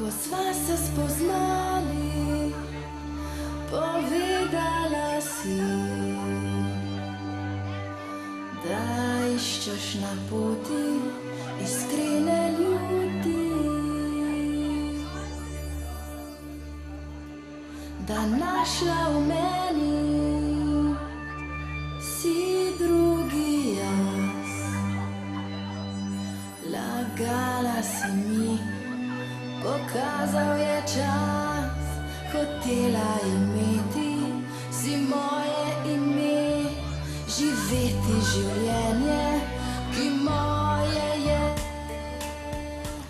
Ko sva se spoznali, povedala si, da iščeš na poti iskrene ljudi, da našla v meni si drugi jaz. Lagala si mi, pokazal je čas, hotela imeti si moje ime, živeti življenje, ki moje je.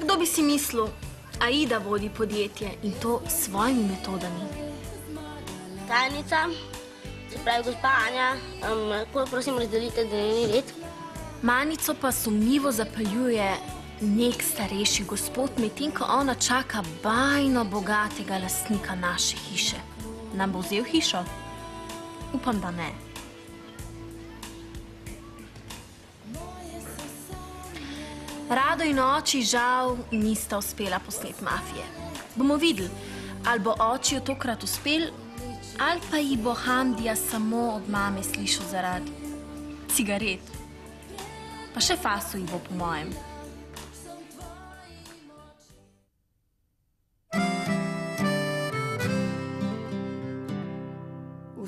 Kdo bi si mislil, Aida vodi podjetje in to s svojimi metodami? Tajnica, se pravi gospa Anja, lahko prosim razdelite dnevni red? Manico pa sumljivo zapeljuje nek starejši gospod, medtem ko ona čaka bajno bogatega lastnika naše hiše. Nam bo vzel hišo? Upam, da ne. Rado in oči žal nista uspela posneti Mafije. Bomo videli, ali bo očiju tokrat uspel, ali pa ji bo Hamdija samo od mame slišal zaradi cigaret. Pa še faso ji bo, po mojem.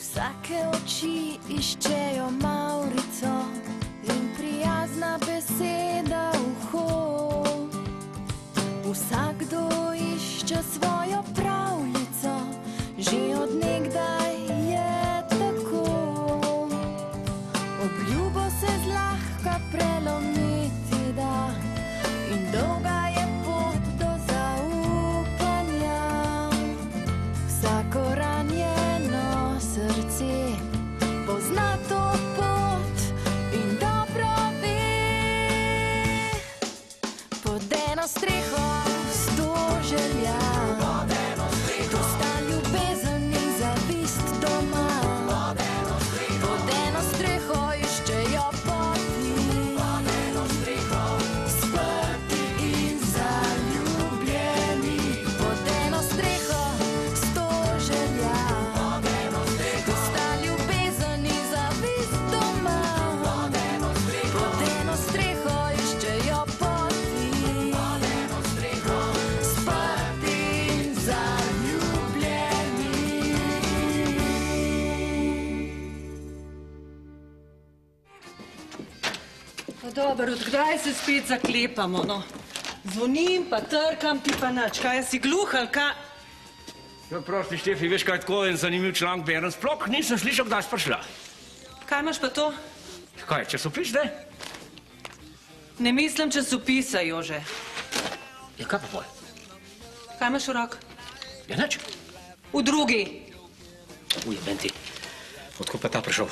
Vsake oči iščejo Maurico in prijazna beseda uho. Vsakdo išče svojo pravljico, že od nekdaj je tako. Obljubo se zlahka prelomiti da in dolga je pot do zaupanja. Vsako ranjeno srce pozna to pot in dobro ve. Pod eno streho 100 želja, tu sta ljubezen in zavist doma. Pod eno streho iščejo poti, sprti in zaljubljeni. Pod eno streho 100 želja, tu sta ljubezen in zavist doma. Pod eno streho iščejo poti, sprti in zaljubljeni. Pa dobro, odkdaj se spet zaklepamo, no? Zvonim, pa trkam, ti pa nič. Kaj, si gluh ali kaj? Ja, prosti, Štefi, veš kaj, tako en zanimiv članek berem. Sploh nisem slišal, kdaj si prišla. Kaj imaš pa to? Kaj, časopis, ne? Ne mislim časopisa, Jože. Ja, kaj pa pol? Kaj imaš v rok? Ja, nič. V drugi. Ujeben ti. Odkud pa ta prišel?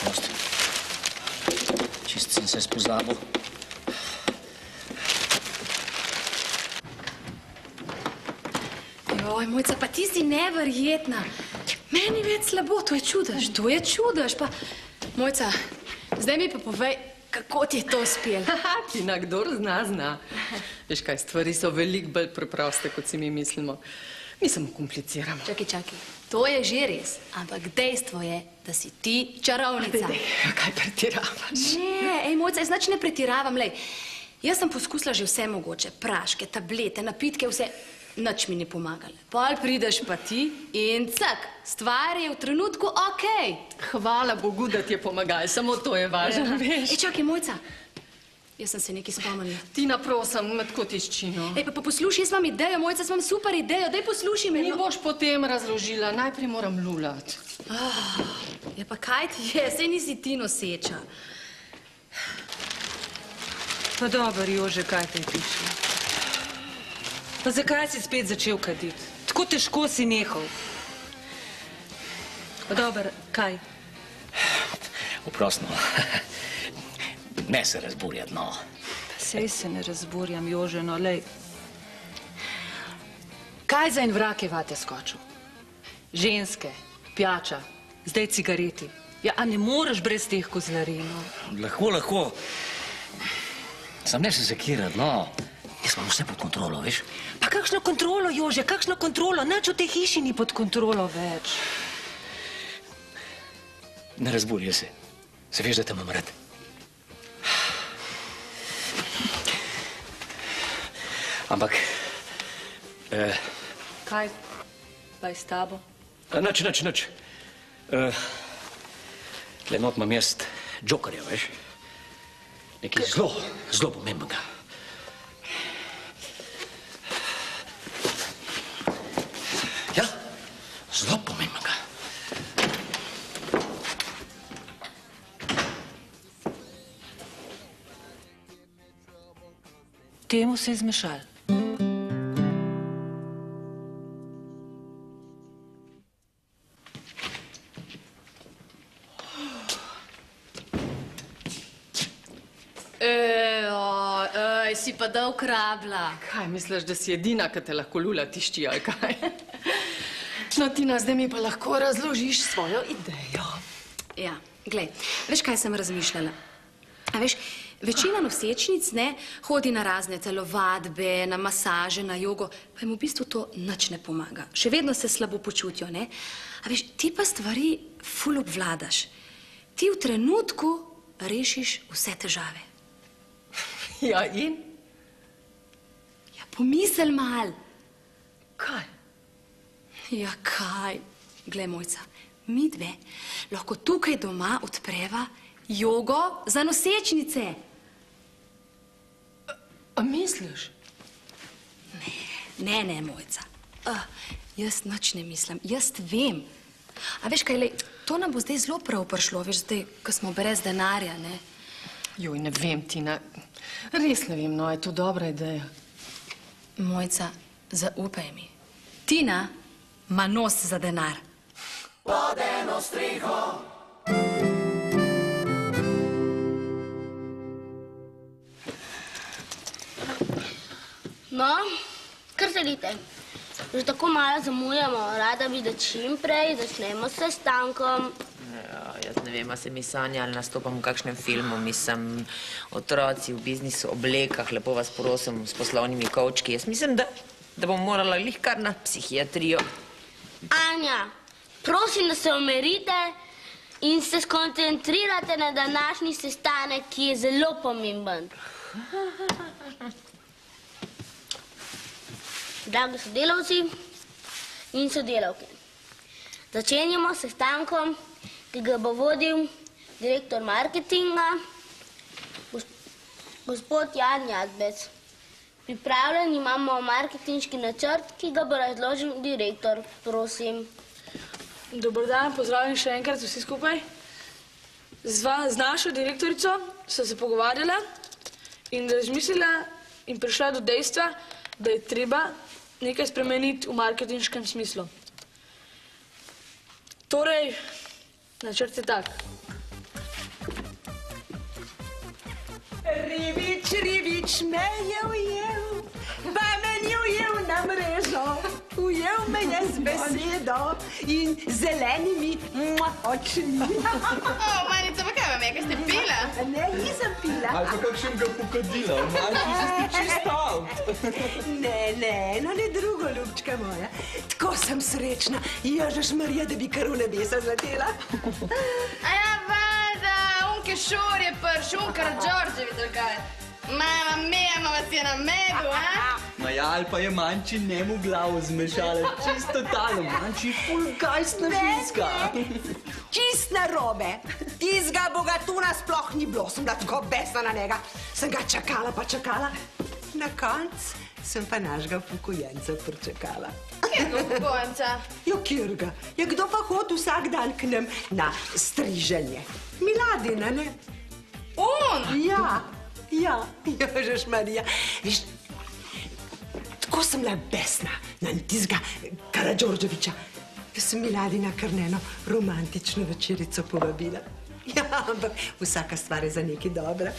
Prosti. Čist sem se spozabil. Joj, Mojca, pa ti si neverjetna. Meni več slabo, to je čudež, to je čudež. Pa, Mojca, zdaj mi pa povej, kako ti je to uspelo. Tina, kdor zna, zna. Veš kaj, stvari so veliko bolj preproste, kot si mi mislimo. Mi samo kompliciramo. Čakaj, to je že res, ampak dejstvo je, da si ti čarovnica. Kaj pretiravaš? Ne, Mojca, jaz nič ne pretiravam, lej. Jaz sem poskusila že vse mogoče, praške, tablete, napitke, vse, nič mi ne pomagale. Pol prideš pa ti in cak, stvar je v trenutku okej. Hvala Bogu, da ti je pomagal, samo to je važno, veš. Čakaj, Mojca, jaz sem se nekaj spomnila. Tina, prosim, med ko tiščino. Pa poslušaj, jaz imam idejo, Mojca, jaz imam super idejo, daj poslušaj me. Mi boš potem razložila, najprej moram lulat. Ja pa kaj ti je, saj nisi ti noseča. Pa dobro, Jože, kaj te piše? Pa zakaj si spet začel kaditi? Tako težko si nehal. Pa dobro, kaj? Oprostno. Ne se razburjati, no. Sej se ne razburjam, Jože, no, lej. Kaj za en vrak je vate skočil? Ženske, pijača, zdaj cigareti. Ja, a ne moreš brez teh kozlarij, no? Lahko. Sam ne se sekirati, no. Jaz imam vse pod kontrolo, veš? Pa kakšno kontrolo, Jože, kakšno kontrolo? Nič v tej hiši ni pod kontrolo več. Ne razburjaj se. Se veš, da te imam rad. Ampak... Kaj? Pa je s tabo? Nič. Tle not imam jaz džokerja, veš? Nekaj zelo pomembnega. Ja, zelo pomembnega. Temu se je zmešal. Si pa dolg rabla. Kaj misliš, da si edina, ki te lahko lula tišči, ali kaj? No, Tina, zdaj mi pa lahko razložiš svojo idejo. Ja, glej, veš, kaj sem razmišljala? A veš, večina nosečnic, ne, hodi na razne telovadbe, na masaže, na jogo, pa jim v bistvu to nič ne pomaga. Še vedno se slabo počutijo, ne? A veš, ti pa stvari ful obvladaš. Ti v trenutku rešiš vse težave. Ja, in? Ja, pomisel mal. Kaj? Ja, kaj? Glej, Mojca, mi dve lahko tukaj doma odpreva jogo za nosečnice. A misliš? Ne, Mojca. Jaz nič ne mislim, jaz vem. A veš kaj, lej, to nam bo zdaj zelo prav prišlo, veš, zdaj, ko smo brez denarja, ne? Joj, ne vem, Tina. Res ne vem, no, je to dobra ideja. Mojca, zaupaj mi. Tina ima nos za denar. Pod eno streho. No, kar sedite. Že tako malo zamujamo. Rada bi, da čim prej začnemo s sestankom. Ja, jaz ne vem, a se mi sanja ali nastopam v kakšnem filmu. Mislim, otroci v biznisu, oblekah, lepo vas prosim, s poslovnimi kovčki. Jaz mislim, da bom morala glih kar na psihiatrijo. Anja, prosim, da se umirite in se skoncentrirate na današnji sestanek, ki je zelo pomemben. Dragi sodelavci in sodelavke, začenjamo s sestankom, ki ga bo vodil direktor marketinga, gospod Jan Jazbec. Pripravljen imamo marketinški načrt, ki ga bo razložil direktor. Prosim. Dobar dan, pozdravljam še enkrat vsi skupaj. Z našo direktorico so se pogovarjala in razmislila in prišla do dejstva, da je treba nekaj spremeniti v marketinškem smislu. Torej, načrt je tak. Ribič me je ujel, pa me ni ujel na mrežo. Ujel me je z besedo in zelenimi očmi. Manica, pa kaj vam je, kaj ste pila? Ne, nisem pila. Ali pa kakšnega pokadila, manjši si ti čist avt. Ne drugo, ljubčka moja. Tako sem srečna, Ježeš Marija, da bi kar v nebesa zletela. A ja, valjda, unke šor je prš, unkar Đorđević, ali kaj? Mama mia, vas je na medu, a? Ma ja, ali pa je manjši njemu glavo zmešala, čist totalno, manjši ful gajstna ženska. Čist narobe. Tizga bogatuna sploh ni bilo, sem bila tako besna na njega. Sem ga čakala pa čakala. Na konc sem pa našega upokojenca pričakala. Kjerga upokojenca? Jo, kjerga. Ja, kdo pa hodi vsak dan k nam na striženje? Miladina, ne? On? Ja, Ježeš Marija. Viš, tako sem bila besna na tizga Karađorđevića. Jaz sem Miladina kar eno romantično večerico povabila. Ja, ampak vsaka stvar je za nekaj dobra.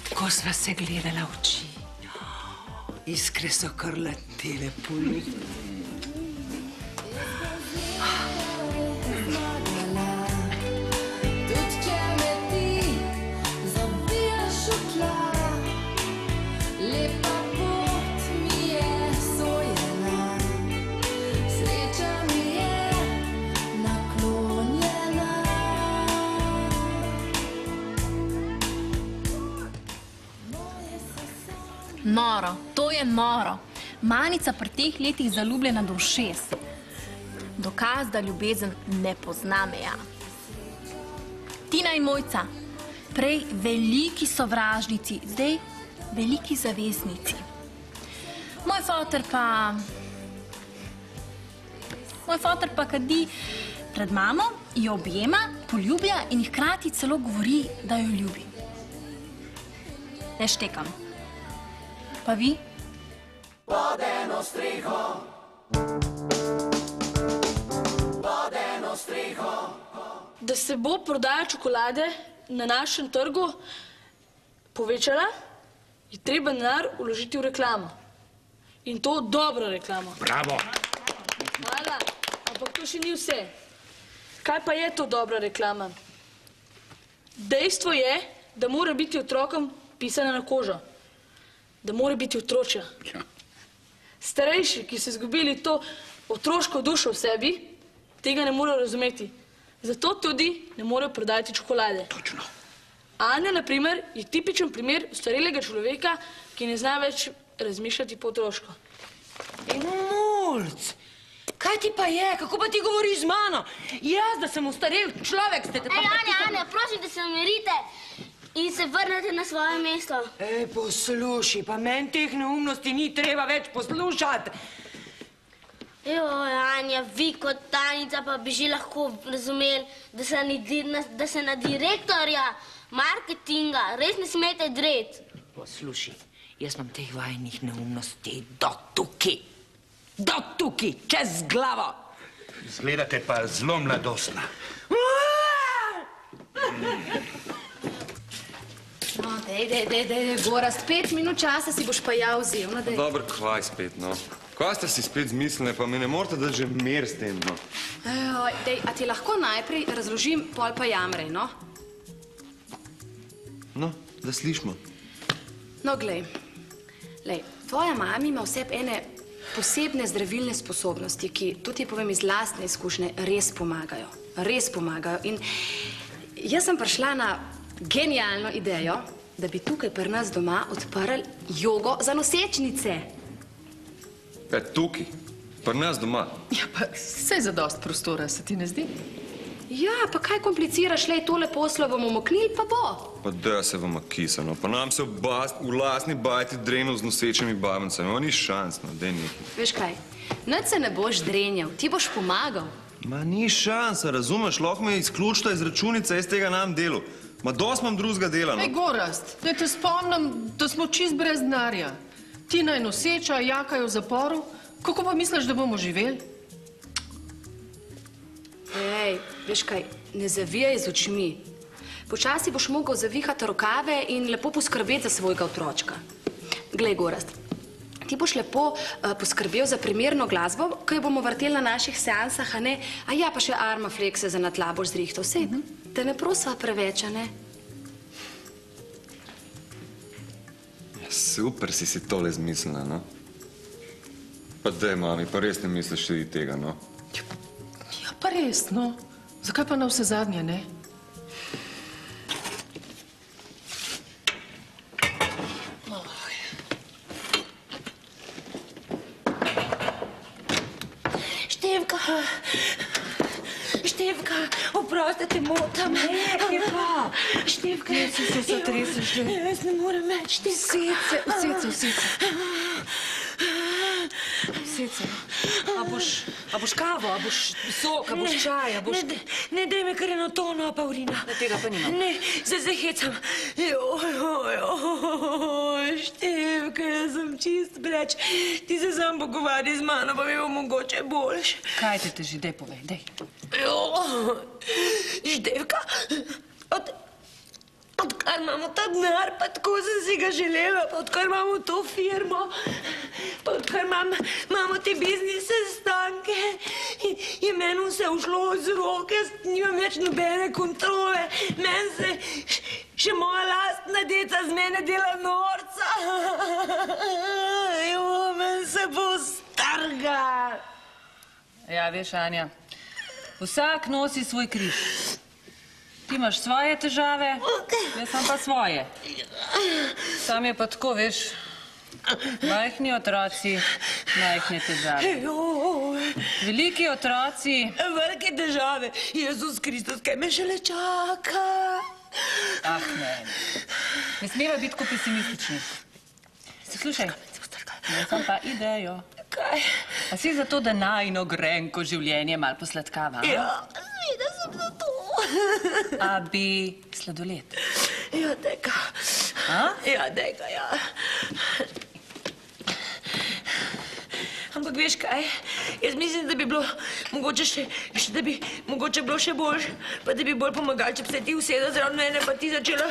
Tako sva se gledala v oči. Iskre so kar letele po njih. Les Noro, to je noro. Manica pri teh letih zaljubljena do ušes. Dokaz, da ljubezen ne pozna meja. Tina in Mojca, prej veliki sovražnici, zdaj veliki zaveznici. Moj foter pa kadi pred mamo, jo objema, poljublja in hkrati celo govori, da jo ljubi. Ne štekam. Pa vi? Pod eno streho. Pod eno streho. Da se bo prodaja čokolade na našem trgu povečala, je treba denar vložiti v reklamo. In to dobro reklamo. Bravo! Hvala, ampak to še ni vse. Kaj pa je to dobra reklama? Dejstvo je, da mora biti otrokom pisana na kožo. Da mora biti otročja. Starejši, ki so izgubili to otroško dušo v sebi, tega ne morejo razumeti. Zato tudi ne morejo prodajati čokolade. Točno. Anja, na primer, je tipičen primer starelega človeka, ki ne zna več razmišljati po otroško. Mulc, kaj ti pa je? Kako pa ti govoriš z mano? Jaz, da sem ustarel človek, ste te pa... Anja, prosim, da se umirite in se vrnete na svoje mesto. Poslušaj, pa meni teh neumnosti ni treba več poslušati. Joj, Anja, vi kot tajnica pa bi že lahko razumeli, da se na direktorja marketinga res ne smete dreti. Poslušaj, jaz imam teh vajenih neumnosti do tukaj. Do tukaj, čez glavo. Izgledate pa zelo mladostna. No, dej, Gorazd, 5 minut časa si boš pa ja vzel, no, dej. Dobro, kvaj spet, no. Kaj ste si spet zmislili, pa mi ne morate dati že mer s tem, no. Dej, a ti lahko najprej razložim, pol pa jamrej, no? No, da slišimo. No, glej, tvoja mama ima vseb ene posebne zdravilne sposobnosti, ki, tudi povem iz lastne izkušnje, res pomagajo. Res pomagajo. In jaz sem prišla na genialno idejo, da bi tukaj pri nas doma odprli jogo za nosečnice. Tukaj, pri nas doma. Ja, pa saj zadost prostora, se ti ne zdi? Ja, pa kaj kompliciraš, lej, tole poslo bomo moknili, pa bo. Pa da se vam kisano, pa nam se v lastni bajti dreno z nosečimi babencami, ovo ni šans, no, dej nekaj. Veš kaj, nič se ne boš drenjal, ti boš pomagal. Ma ni šansa, razumeš, lahko me izključita iz računice, jaz tega nam delu. Ma dost imam drugega dela, no. Ej, Gorazd, da te spomnim, da smo čist brez denarja. Tina je noseča, Jaka je v zaporu. Kako pa misliš, da bomo živeli? Ej, veš kaj, ne zavijaj z očmi. Počasi boš mogel zavihati rokave in lepo poskrbeti za svojega otročka. Glej, Gorazd, ti boš lepo poskrbel za primerno glasbo, ko jo bomo vrteli na naših seansah, a ne? A ja, pa še Armaflexe za na tla boš zrihtal. Sej, te ne prosva preveč, a ne? Super si tole zmislila, no. Pa dej, mami, pa res ne misliš tudi tega, no. Ja, pa res, no. Zakaj pa na vse zadnje, ne? Števka, oprosti, te motam. Ne, pa. Števka. Ne, se treseš, že. Jaz ne morem več, Števka. Sed se. A boš kavo, a boš sok, a boš čaj, a boš... Ne, daj me kar eno tono, Paulina. Tega pa nimam. Ne, se hecam. Števka, jaz sem čist breč. Ti se sam pogovarjaj z mano, pa mi bo mogoče boljše. Kaj te teži, dej povej, dej. Števka, odkar imamo ta denar, pa tako sem si ga želela, pa odkar imamo to firmo, pa odkar imamo te biznis sestanke, je meni vse ušlo z rok, jaz nimam več nobene kontrole, meni se še moja lastna deca z mene dela norca. Meni se bo starga. Ja, veš, Anja, vsak nosi svoj križ. Ti imaš svoje težave, jaz sem pa svoje. Sam je pa tako, veš, Majhni otroci, majhne težave. Veliki otroci. Velike težave. Jezus Kristus, kaj me šele čaka? Ah, ne. Ne smeva biti tako pesimistični. Slušaj, jaz sem pa idejo. Kaj? A si zato, da najino grenko življenje malo posladkava? Ja, seveda sem za to. A bi sladoled? Ja, dajka. A? Ja, dajka, ja. Ampak veš kaj, jaz mislim, da bi bilo mogoče bilo še boljše, pa da bi bolj pomagali, če bi se ti usedel zraven mene, pa ti začela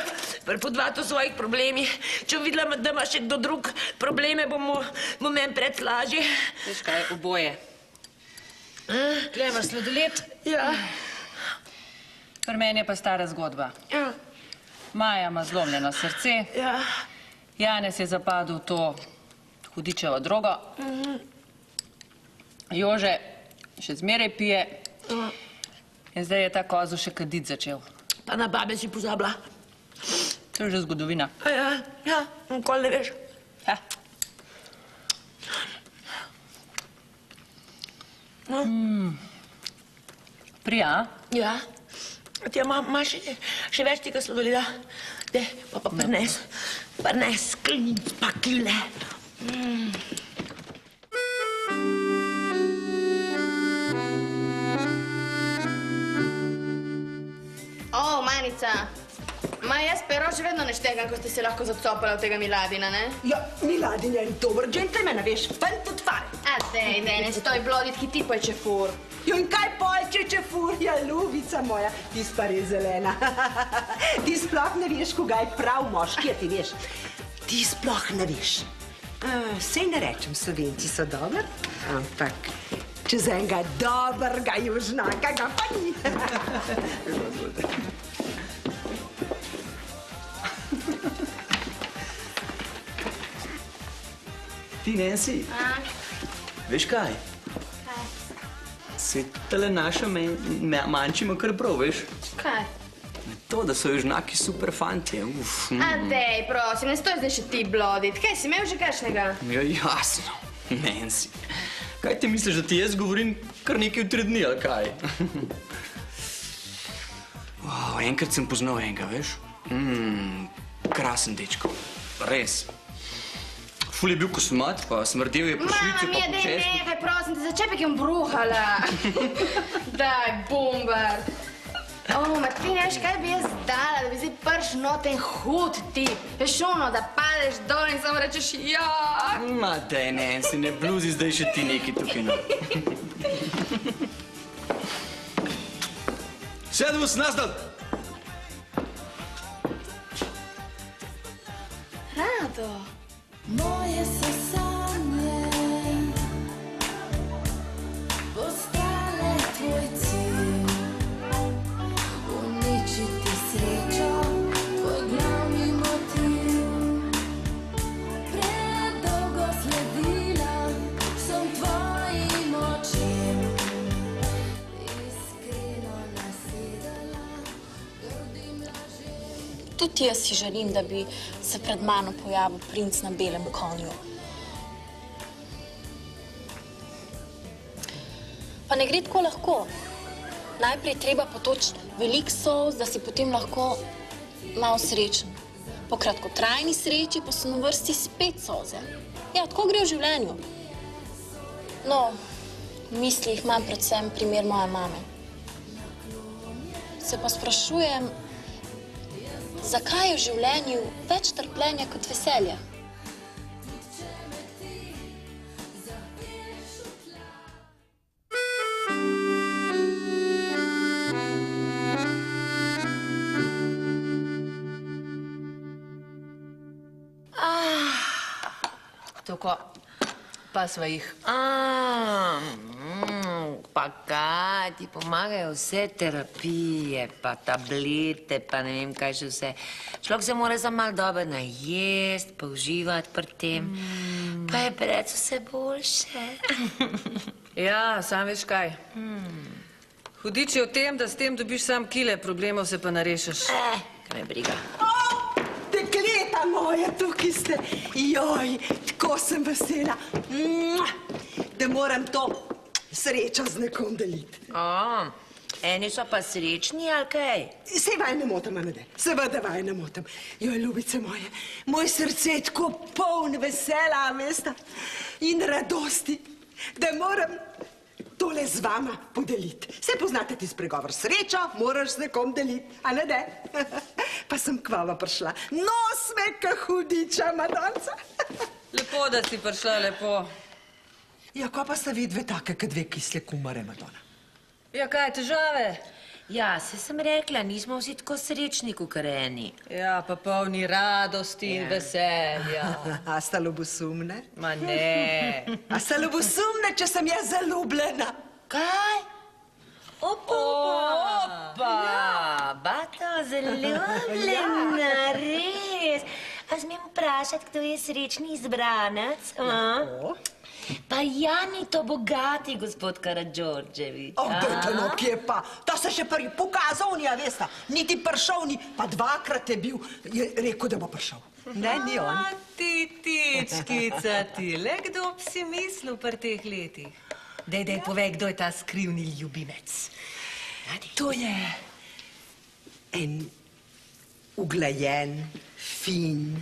prepodvati o svojih problemih. Če bom videla, da ima še kdo drug probleme, bo meni pred lažje. Veš kaj, oboje. Tle imaš sladoled. Ja. Pri meni je pa stara zgodba. Ja. Maja ima zlomljeno srce. Ja. Janez je zapadel v to hudičevo drogo. Jože še zmeraj pije in zdaj je ta kozel še kaditi začel. Pa na babe si pozabila. To je že zgodovina. Ja, nikoli ne veš. Ja. Prija? Ja. Ti imaš še več tega sladoleda? Daj, pa prines sklenic pa kile. O, Manica, jaz pero še vedno ne štekam, ko ste se lahko zacopala od tega Miladina, ne? Ja, Miladin je dober džentlmen, veš, ven tudi fare. A dej, ne stoj blodit, ki ti pa je čefur. Jo, in kaj pojče čefur? Ja, ljubica moja, ti si pa res zelena. Ti sploh ne veš, kogaj prav moški, ti veš. Ti sploh ne veš. Sej ne rečem, Slovenci so dober, ampak čez enega dobrega južnaka ga pa ni. Ti, Nancy, veš kaj? Se tale naša manjči ima kar prav, veš? Kaj? To, da so južnaki super fantje, uf. A dej, prosim, ne stoj zdaj še ti blodit. Kaj, si imel že kakšnega? Ja, jasno, Nancy. Kaj ti misliš, da ti jaz govorim kar nekaj v 3 dni, ali kaj? Wow, enkrat sem poznal enega, veš? Krasen dečko, res. Ful je bil kosomat, pa smrdel je po švicu, pa po česnu. Mama, nekaj, prosim, te začepek jim bruhala. Daj, bombar. O, Martina, veš, kaj bi jaz dala, da bi zdaj prš noten hud tip. Veš ono, da padeš dol in samo rečeš ja. Ma daj, Nancy, ne bluzi zdaj še ti neki tukaj, no. Sedmus, nastav! Rado. Moje so sanje postale tvoj cilj, uničiti srečo, tvoj glavni motiv. Predolgo sledila sem tvojim očem, iskreno nasedala grdim lažem. Tudi jaz si želim, da bi se pred mano pojavil princ na belem konju. Pa ne gre tako lahko. Najprej treba potočiti veliko solz, da si potem lahko malo srečen. Po kratkotrajni sreči pa so na vrsti spet solze. Ja, tako gre v življenju. No, v mislih imam predvsem primer moje mame. Se pa sprašujem, zakaj je v življenju več trpljenja kot veselja? Tako, pa sva jih. Pa kaj, ti pomagajo vse terapije, pa tablete, pa ne vem kaj še vse. Človek se mora za malo dobro najest, pa uživati pri tem, pa je preč vse boljše. Ja, sam veš kaj. Hudič je v tem, da s tem dobiš sam kile, problemov se pa narešiš. Kaj me briga. Dekleta moja, tukaj ste. Joj, tako sem vesela, da moram to srečo z nekom deliti. Eni so pa srečni, ali kaj? Sej vaj ne motim, Anede. Seveda vaj ne motim. Joj, ljubice moje, moj srce je tako poln vesela, veste, in radosti, da moram tole z vama podeliti. Sej poznate ti spregovor, srečo moraš z nekom deliti, a ne de? Pa sem k vama prišla. Nos me ka hudiča, Madonca. Lepo, da si prišla, lepo. Ja, ko pa sta vi dve take, kad dve kisle kumare, Madonna? Ja, kaj, težave? Ja, se sem rekla, nismo vsi tako srečni, kakor eni. Ja, pa polni radosti in veselja. A sta ljubosumne? Ma ne. A sta ljubosumne, če sem jaz zaljubljena? Kaj? Opa! Bato, zaljubljena, res. A smem vprašati, kdo je srečni izbranec? Pa Jani to bogati, gospod Karadžordževič. Dajte no, kje pa? Ta se še prvi pokazal, nija vesta. Niti prišel ni, pa dvakrat je bil, je rekel, da bo prišel. Ne, ni on. Ti, tičkica, ti, le kdo bi si mislil pri teh letih? Dej, povej, kdo je ta skrivni ljubimec. To je en uglajen, fin,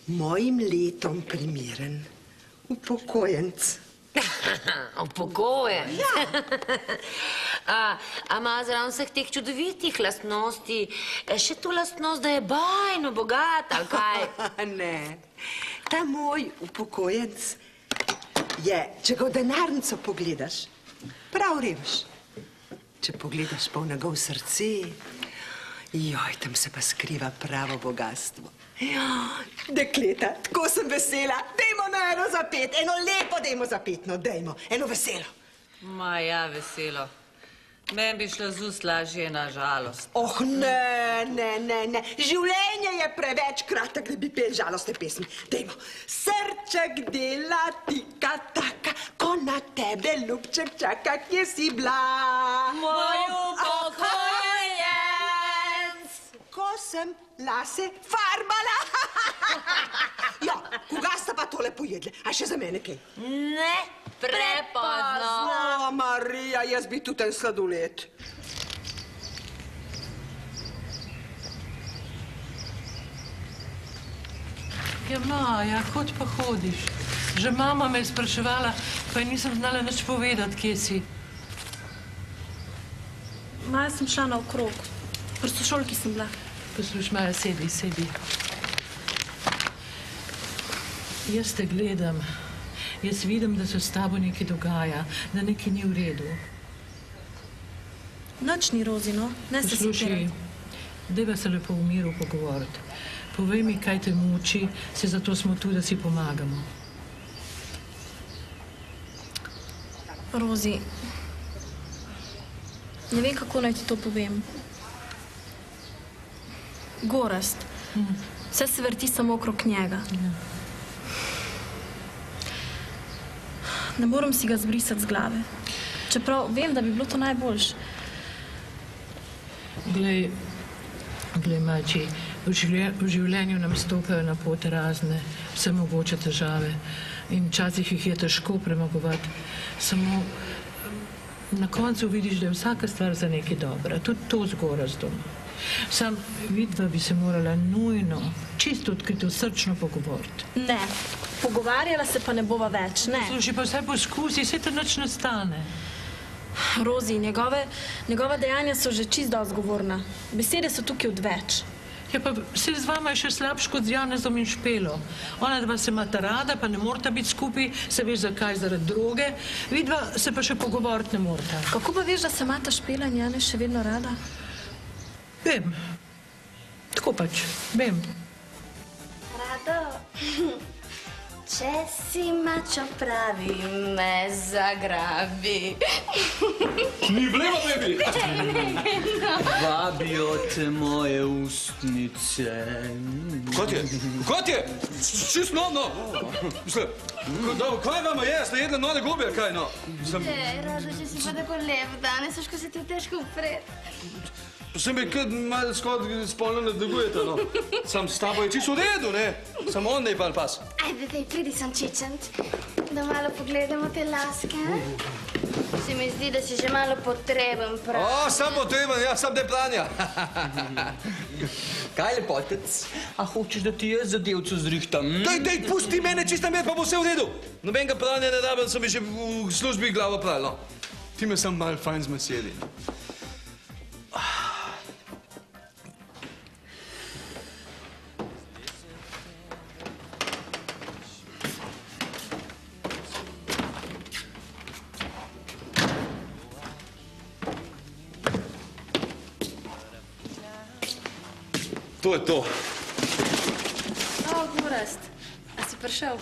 mojim letom primeren upokojenc. Upokojenc? A ima zraven vseh teh čudovitih lastnosti še to lastnost, da je bajno bogat, ali kaj? Ne, ta moj upokojenc je, če ga v denarnico pogledaš, prav revež. Če pogledaš pa v njegov srce, joj, tam se pa skriva pravo bogatstvo. Dekleta, tako sem vesela. Dejmo na eno zapet, eno lepo dejmo zapet, no dejmo, eno veselo. Ma ja, veselo. Meni bi šlo z ust lažje, na žalost. Oh, ne. Življenje je preveč kratek, da bi pel žalostne pesmi. Dejmo. Srček dela tika taka, ko na tebe ljubček čaka, kje si bila? Moj upokojenec! Ko sem lase farbala. Ja, koga sta pa tole pojedli? A še za mene kaj? Ne, prepozno. O, Marija, jaz bi tudi en sladoled. Ja, Maja, hod pa hodiš. Že mama me je spraševala, pa ji nisem znala nič povedati, kje si. Maja, sem šla naokrog. Pri sošolki sem bila. Posluš, Maja, sedi. Jaz te gledam. Jaz vidim, da se s tabo nekaj dogaja, da nekaj ni v redu. Nič ni, Rozi, no. Ne se Poslušaj, dajva se lepo v miru pogovoriti. Povej mi, kaj te muči, se zato smo tu, da si pomagamo. Rozi, ne vem, kako naj ti to povem. Gorazd. Vse se vrti samo okrog njega. Ne moram si ga zbrisati z glave. Čeprav vem, da bi bilo to najboljše. Glej, Mači, v življenju nam stopajo na pot razne, vse mogoče težave in včasih jih je težko premagovati. Samo na koncu vidiš, da je vsaka stvar za nekaj dobra, tudi to z Gorazdom. Sam vidva bi se morala nujno, čisto odkrito, srčno pogovoriti. Ne, pogovarjala se pa ne bova več, ne. Slušaj, pa vsaj poskusi, saj te nič ne stane. Rozi, njegova dejanja so že čisto zgovorna. Besede so tukaj odveč. Ja, pa vse z vama je še slabš kot z Janezom in Špelo. Ona dva se imata rada, pa ne morata biti skupaj, se veš zakaj, zaradi droge. Vidva se pa še pogovoriti ne morata. Kako pa veš, da se imata Špela in Janez še vedno rada? Vem. Tako pač, vem. Rado, če si mačo pravi, me zagrabi. Ni vleva, baby! Ne. Vabijo te moje ustnice. Kot je? Čist no. Kaj vama je? Ste jedli nove gobe, kaj no? Rado, če si pa tako lep danes, ko se ti težko upreti. Pa se mi kar malo skoraj spolno nadlegujete, no. Sam s tabo je čisto v redu, ne? Samo on ne pa pas. Ajde, daj, pridi sem čičent, da malo pogledamo te laske. Se mi zdi, da si že malo potreben, prav. O, sam potreben, ja, sam ne pranja. Kaj, lepotec? A hočeš, da ti jaz zadevcu zrihtam? Dej, pusti mene, čista mir, pa bo vse v redu. Nobenega pranja ne rabim, so mi že v službi glavo pravili, no. Ti me sam malo fajn zmeseli. To je to. O, Gorazd, a si prišel?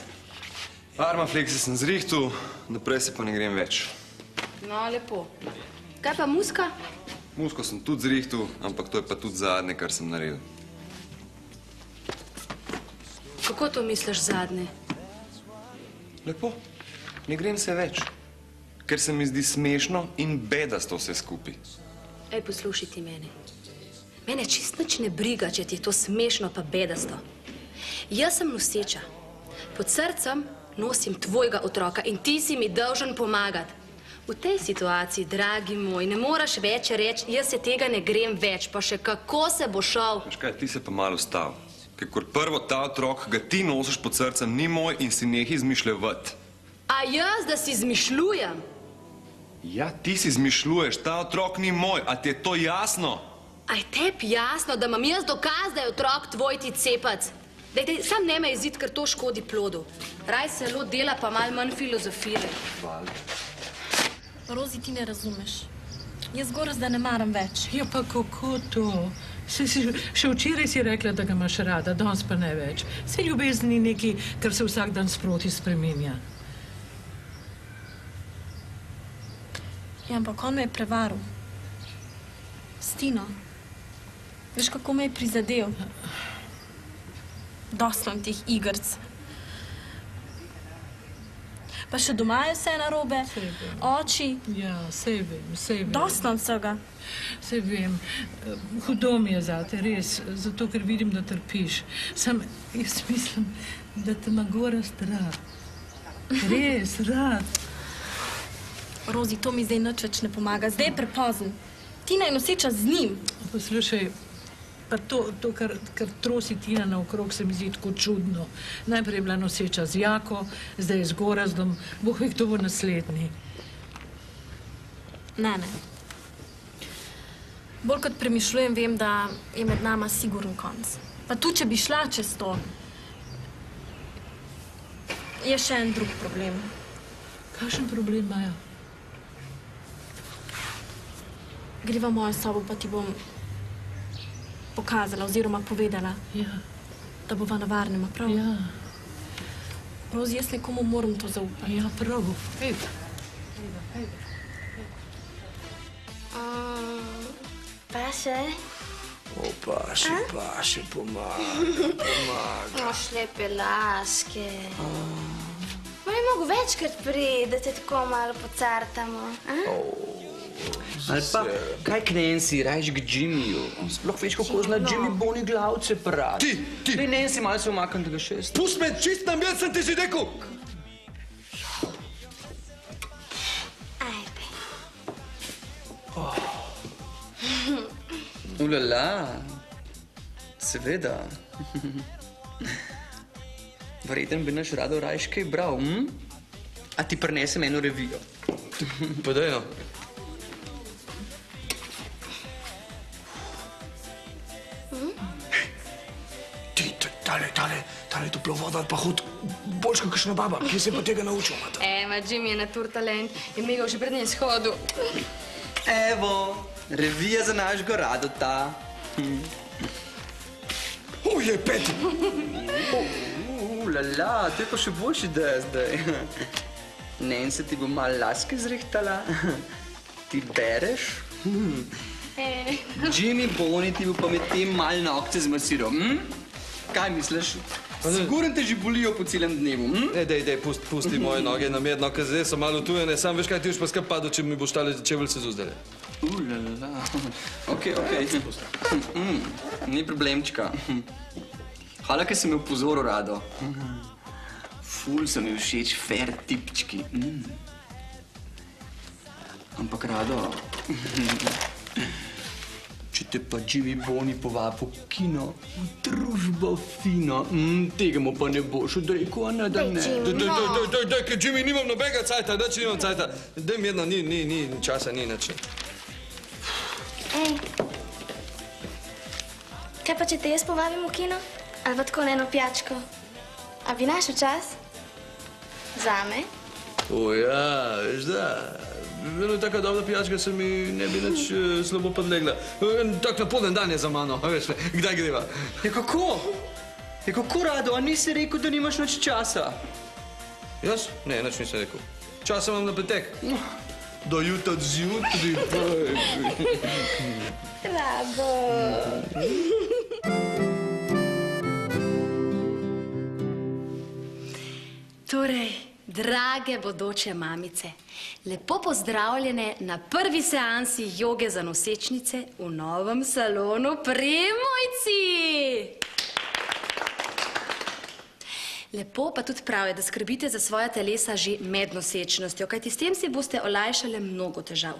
Armafleksi sem zrihtal, naprej se pa ne grem več. No, lepo. Kaj pa muska? Musko sem tudi zrihtal, ampak to je pa tudi zadnje, kar sem naredil. Kako to misliš zadnje? Lepo. Ne grem se več. Ker se mi zdi smešno in bedasto vse skupaj. Ej, poslušaj ti mene. Mene čist nič ne briga, če ti je to smešno pa bedasto. Jaz sem noseča. Pod srcem nosim tvojega otroka in ti si mi dolžen pomagati. V tej situaciji, dragi moj, ne moraš več reči, jaz se tega ne grem več, pa še kako se bo šel. Veš kaj, ti se pa malo stav. Ker kot prvo ta otrok, ga ti nosiš pod srcem, ni moj in si nehi izmišljevati. A jaz, da si izmišljujem? Ja, ti si izmišljuješ, ta otrok ni moj, a ti je to jasno? A je tebi jasno, da imam jaz dokaz, da je otrok tvoj ti cepac? Dej, sam ne me jezit, ker to škodi plodu. Raj se lo dela, pa malo manj filozofire. Rozi, ti ne razumeš. Jaz Gorazda ne maram več. Ja, pa kako to? Še včeraj si rekla, da ga imaš rada, danes pa ne več. Se ljubezen ni nekaj, kar se vsak dan sproti spreminja. Ja, ampak on me je prevaril. S Tino. Veš, kako me je prizadel? Dosti imam teh igrc. Pa še doma je vse narobe, oči. Ja, sej vem. Dosti imam vsega. Sej vem. Hudo mi je zate, res, zato ker vidim, da trpiš. Sam jaz mislim, da te ima Gorazd rad. Res, rad. Rozi, to mi zdaj nič več ne pomaga. Zdaj je prepozen. Tina je noseča z njim. Poslušaj, pa to, kar trosi Tina naokrog, se mi zdi tako čudno. Najprej je bila noseča z Jako, zdaj z Gorazdom. Bog ve, kdo bo naslednji. Ne. Bolj kot premišljujem, vem, da je med nama siguren konc. Pa tu, če bi šla čez to, je še en drug problem. Kakšen problem, Maja? Greva v mojo sobo, pa ti bom pokazala oziroma povedala, da bova na varnem, a prav? Ja. Rozi, jaz nekomu moram to zaupati. Ja, prav. Paše? O, paše, pomaga. Imaš lepe laske. Ma ne mogu večkrat priti, da te tako malo pocartamo, a? Ali pa, kaj Nancy, rajš k Jimmyju? Sploh veš, kako zna Jimmy boni glavce prati. Ti! Dej, Nancy, malo se umakam tega šest. Pust me, čist na mir sem ti že rekel! Ajde. Ulala, seveda. Verjetno bi naš Rado rajš kaj bral, A ti prinesem eno revijo. Pa daj, no. Tale toplo voda pa hod boljš kot kakšna baba. Kje se pa tega naučil, mata? Ma Jimmy je natur talent in mi ga že pred njim shodu. Evo, revija za našega Radota. Je peti! Lala, to je pa še boljši ideja zdaj. Nancy ti bo malo laske zrihtala. Ti bereš. Jimmy Boni ti bo pa med tem malo nokce zmasiral. Kaj misliš? Siguren te že bolijo po celem dnevu. Dej, pusti moje noge na medno, ker zdaj so malo utujene. Sam veš kaj, ti už pa skap padel, če mi boš tale čevelj se zuzdele. Ulala. Ok. Ni problemčka. Hvala, ker si me upozoril, Rado. Ful so mi všeč fair tipčki. Ampak, Rado, če te pa Jimmy Boni povabi v kino, v družbo fino, tega mu pa ne boš odrekel, a ne, da ne. Daj, ker Jimmy, nimam nobenega cajta, nič nimam cajta. Daj mirno, ni časa, ni nič. Ej, kaj pa, če te jaz povabim v kino? Ali pa tako na eno pijačko? A bi našel čas? Zame? O ja, veš da. Vedno taka dobra pijačka se mi ne bi nič slabo podlegla. Tak napolnen dan je za mano, veš, kdaj greva? Ja, kako? Ja, kako, Rado, a nisi rekel, da nimaš nič časa? Jaz? Ne, nič nisem rekel. Časa imam na petek. Do jutra zjutri, Rado. Torej, drage bodoče mamice, lepo pozdravljene na prvi seansi joge za nosečnice v novem salonu pri Mojci. Lepo pa tudi prav je, da skrbite za svoja telesa že med nosečnostjo, kajti s tem si boste olajšali mnogo težav.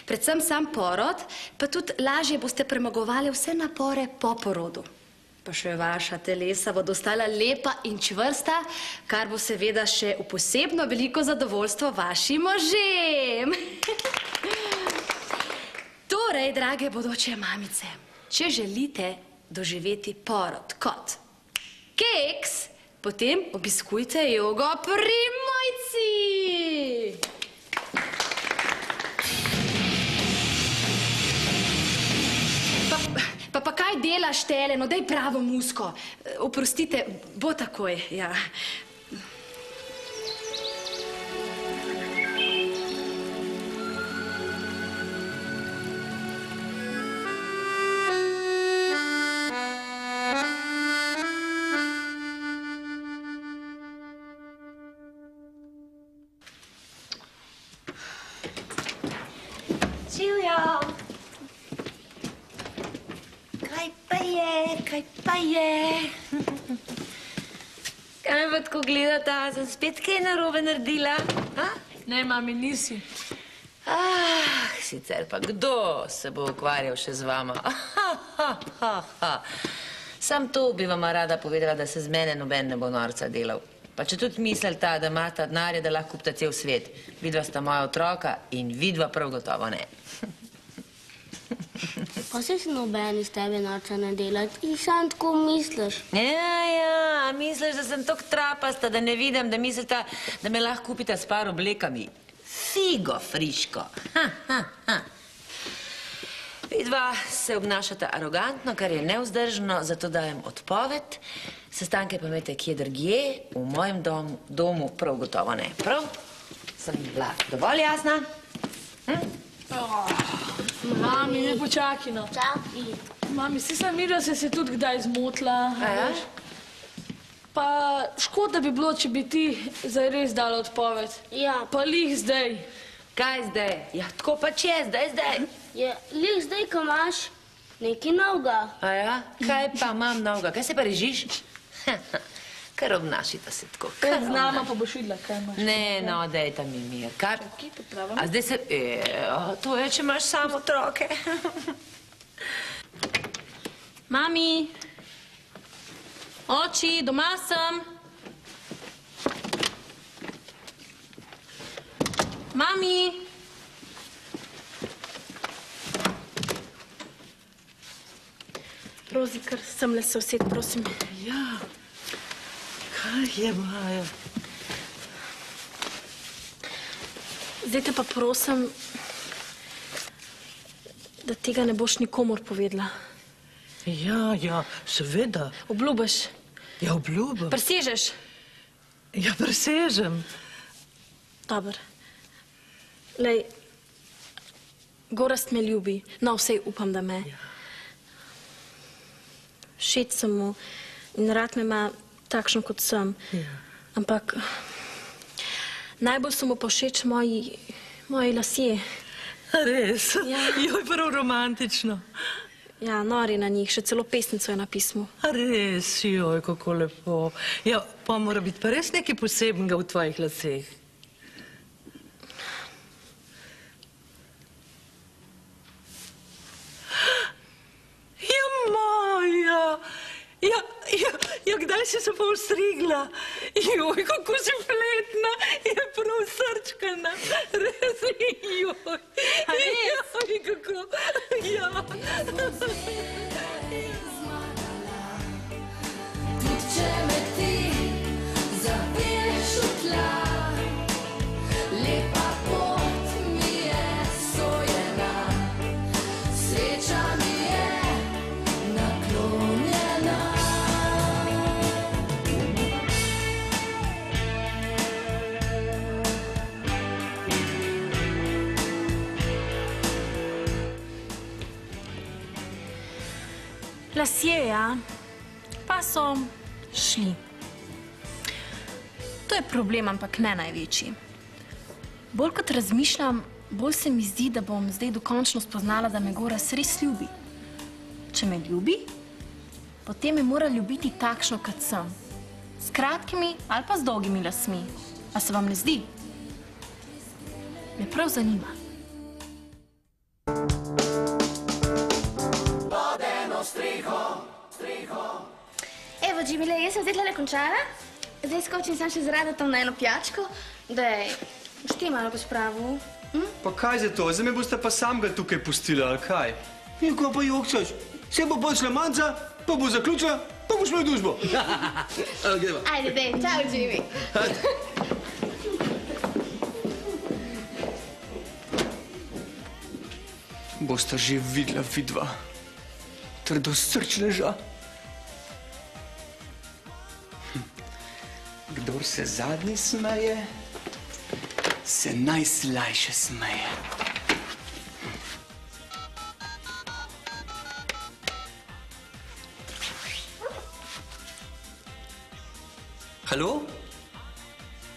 Predvsem sam porod, pa tudi lažje boste premagovali vse napore po porodu. Pa še vaša telesa bodo ostala lepa in čvrsta, kar bo seveda še v posebno veliko zadovoljstvo vašim možem. Torej, drage bodoče mamice, če želite doživeti porod kot keks, potem obiskujte jogo pri Mojci. Pa kaj delaš, Tele? No, daj pravo musko. Oprostite, bo takoj, ja. Živjo! Kaj pa je? Kaj me pa tako gledata? Sem spet kaj narobe naredila? Ne, mami, nisi. Sicer pa kdo se bo ukvarjal še z vama? Sam to bi vama rada povedala, da se z mene noben ne bo norca delal. Pa če tudi mislita, da imata denarja, da lahko kupita cel svet. Vidva sta moja otroka in vidva prav gotovo ne. Pa se noben iz tebe norca ne dela, ti sam tako misliš. Ja, misliš, da sem tako trapasta, da ne vidim, da mislita, da me lahko kupita s par oblekami. Figo friško. Vidva se obnašata arogantno, kar je nevzdržno, zato dajem odpoved. Sestanke pa imejte kje drugje, v mojem domu prav gotovo ne. Prav? Sem bila dovolj jasna? Mami, ne počakaj, no. Čakaj. Mami, si sem videla, se tudi kdaj zmotila. Pa škoda bi bilo, če bi ti zdaj res dala odpoved. Ja. Pa lih zdaj. Kaj zdaj? Ja, tako pač je, zdaj. Ja, lih zdaj, ko imaš nekaj novega. Ja? Kaj pa imam novega? Kaj se pa režiš? Kar obnašita se tako. Z nama pa boš videla, kaj imaš. Ne, no, dajta mi mir. Kar? A zdaj se... To je, če imaš samo otroke. Mami! Oči, doma sem! Mami! Rozi, kar semle se used, prosim. Ja. Kaj je, Maja? Zdaj te pa prosim, da tega ne boš nikomor povedala. Ja, seveda. Obljubiš? Ja, obljubim. Prisežeš? Ja, prisežem. Dobar. Lej, Gorazd me ljubi. No, vsej upam, da me. Všeč sem mu in rad me ima takšno, kot sem. Ampak najbolj so mu pa všeč moji lasje. Res? Joj, prav romantično. Ja, nori na njih, še celo pesnico je na pismu. Res, joj, kako lepo. Ja, pa mora biti pa res nekaj posebnega v tvojih laseh. Ja, moja! Ja, kdaj si se pa ustrigla? Joj, kako si fletna, je prav srčkana. Res, joj. Joj, kako, ja. Tudi če me ti zapiješ v tla, lepa pot mi je sojena, sreča mi je naklonjena. Lasje, ja, pa so šli. To je problem, ampak ne največji. Bolj kot razmišljam, bolj se mi zdi, da bom zdaj dokončno spoznala, da me Goraz res ljubi. Če me ljubi, potem me mora ljubiti takšno, kot sem. S kratkimi ali pa z dolgimi lasmi. A se vam ne zdi? Me prav zanima. Evo, Džimile, jaz sem zdaj tle končala. Zdaj skočim sam še z Radotom na eno pijačko. Daj, boš ti malo pospravil. Pa kaj za to? Zdaj me boste pa samega tukaj pustili, ali kaj? In ko pa jokčaš, se bo počela manca, pa bo zaključila, pa boš imel družbo. Greva. Ajde, dej, čau, Džimi. Bosta že videla vidva. Trdosrčneža. Kdor se zadnji smeje, se najslajše smeje. Halo?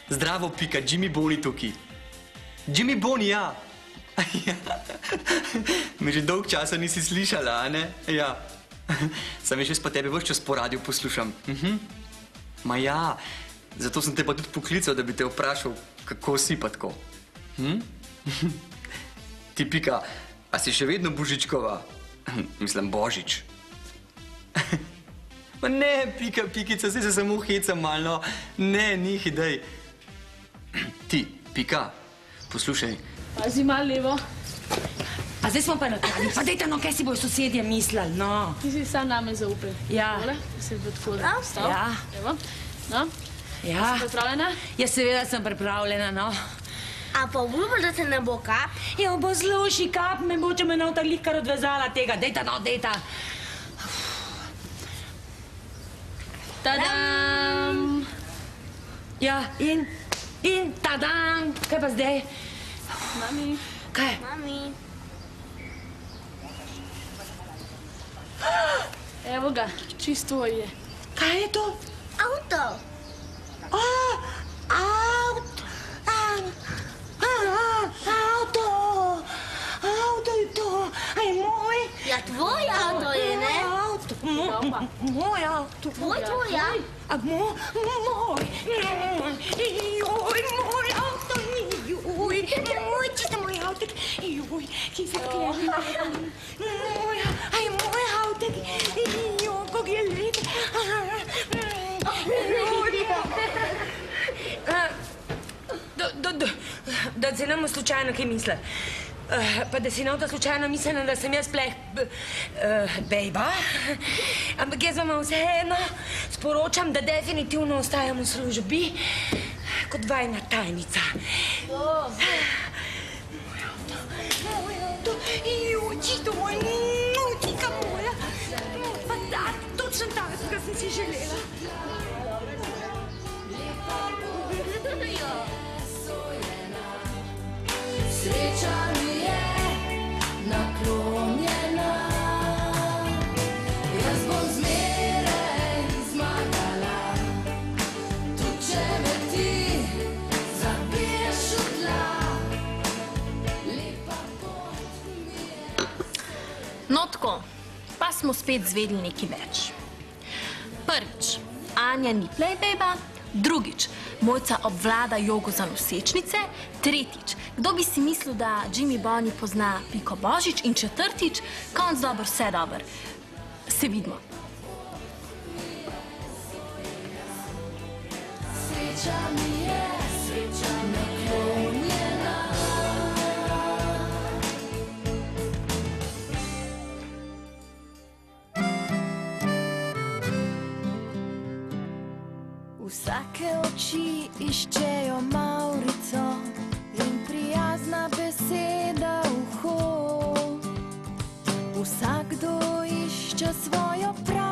Zdravo, Pika, Jimmy Boni tukaj. Jimmy Boni, ja. Me že dolg časa nisi slišala, a ne? Ja. Sam jaz pa tebe ves čas po radiju poslušam. Ma ja, zato sem te pa tudi poklical, da bi te vprašal, kako si pa tako. Ti, Pika, a si še vedno Božičkova? Mislim, Božič. Ma ne, Pika, Pikica, zdaj se samo hecam malo. Ne, ni hidej. Ti, Pika, poslušaj. Pazi malo levo. A zdaj smo pa na travi. Pa dejte, no, kaj si bojo sosedje mislili, no. Ti si sam name zaupaj. Ja. Tole, se bo tako da stav. Ja. Evo, no. Ja. Si pripravljena? Ja, seveda sem pripravljena, no. A pa obljubiš, da se ne bo kap? Ja, bo zloši kap, me bo, če me ne bo tako kar odvezala tega. Dejta, no, dejta. Tadam! Ja, in tadam! Kaj pa zdaj? Mami. Kaj? Mami. Evo ga, čisto je. Kaj je to? Avto. Avto je to. A je moj? Ja, tvoj avto je, ne? Moj avto. Tvoj, ja. A moj. Joj, moj avto. Joj, čisto moj avto. Joj, ki se tkne. A je moj avto. Joj, kako je lep. Da se nam slučajno kaj misli. Pa da si nota slučajno mislila, da sem jaz pleh bejba. Ampak jaz vam vseeno sporočam, da definitivno ostajam v službi kot vajna tajnica. Moj avto, čisto moj, tika moja. Pa da, točno tako, kot sem si želela. Sreča mi je naklonjena, jaz bom zmeraj zmagala, tudi če me ti zabiješ v tla, lepa pot. smo spet zvedeli nekaj več. Prvič, Anja ni playbaba. Drugič, Mojca obvlada jogo za nosečnice. Tretjič, kdo bi si mislil, da Jimmy Bonnie pozna Piko Božič. In četrtič, konc dober, vse dober. Se vidimo. Sreča mi je, sreča naklonjena. Vsake oči iščejo Maurico in prijazna beseda uho. Vsakdo išče svojo prav.